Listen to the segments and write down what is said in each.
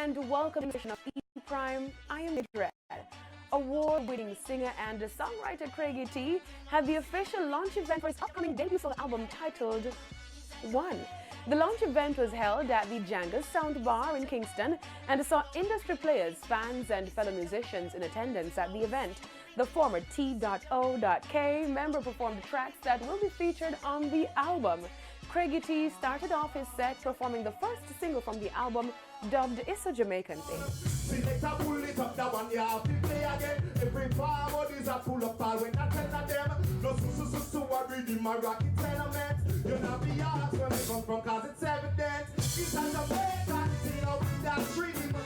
and welcome to the edition of E-Prime. I am Dread. Award-winning singer and songwriter Craigie T had the official launch event for his upcoming debut solo album titled One. The launch event was held at the Janga's Sound Bar in Kingston and saw industry players, fans and fellow musicians in attendance at the event. The former T.O.K member performed tracks that will be featured on the album. Craigie T started off his set performing the first single from the album, dubbed It's a Jamaican Thing.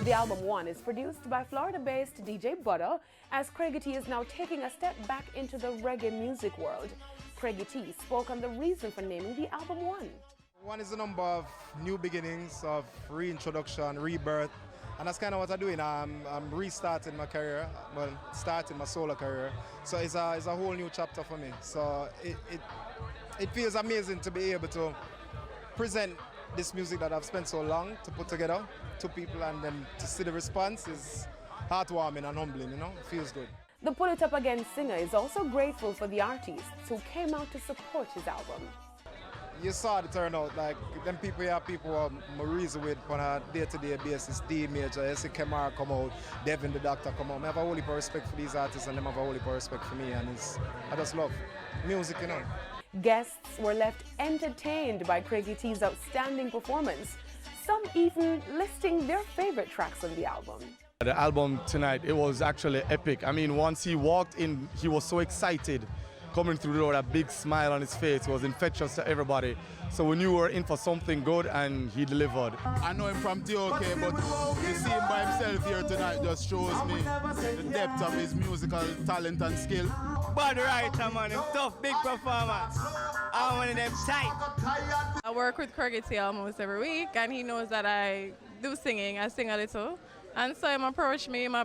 The album One is produced by Florida-based DJ Butter, as Craigie T is now taking a step back into the reggae music world. Craigie T spoke on the reason for naming the album One. One is a number of new beginnings, of reintroduction, rebirth, and that's kind of what I'm doing. I'm restarting my career, well, starting my solo career. So it's a whole new chapter for me. So it feels amazing to be able to present this music that I've spent so long to put together to people, and then to see the response is heartwarming and humbling, you know, it feels good. The Pull It Up Again singer is also grateful for the artists who came out to support his album. You saw the turnout, like them people here, people I'm reason with on a day-to-day basis. D Major, you see Kemar come out, Devin the Doctor come out. I have a whole heap of respect for these artists, and them have a whole heap of respect for me, and I just love music, you know. Guests were left entertained by Craigie T's outstanding performance, some even listing their favorite tracks on the album. The album tonight, it was actually epic. I mean, once he walked in, he was so excited. Coming through the door, a big smile on his face, it was infectious to everybody. So we knew we were in for something good, and he delivered. I know him from TOK, but to see him by himself here tonight just shows me the depth of his musical talent and skill. Bad writer, man, him tough, big performer. I'm one of them tight. I work with Craigie T almost every week, and he knows that I do singing. I sing a little. And so him approached me, come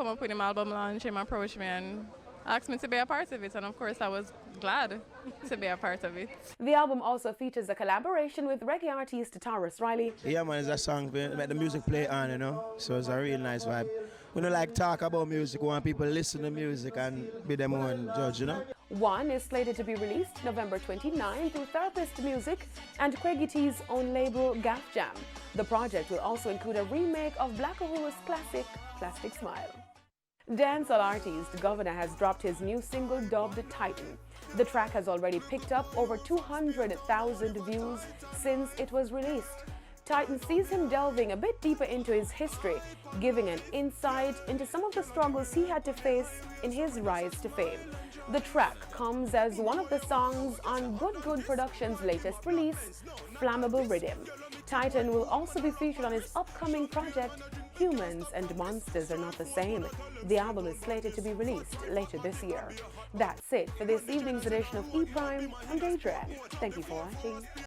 up with him album launch, him approached me and asked me to be a part of it, and of course I was glad to be a part of it. The album also features a collaboration with reggae artist Taurus Riley. Yeah, man, it's a song, make the music play on, you know, so it's a real nice vibe. We don't like talk about music, we want people to listen to music and be them own judge, you know. One is slated to be released November 29 through Therapist Music and Craigie T's own label, Gaff Jam. The project will also include a remake of Black Uhura's classic, Plastic Smile. Dancehall artist Governor has dropped his new single dubbed Titan. The track has already picked up over 200,000 views since it was released. Titan sees him delving a bit deeper into his history, giving an insight into some of the struggles he had to face in his rise to fame. The track comes as one of the songs on Good Productions' latest release, Flammable Rhythm. Titan will also be featured on his upcoming project, Humans and Monsters Are Not the Same. The album is slated to be released later this year. That's it for this evening's edition of E-Prime. I'm Deidre. Thank you for watching.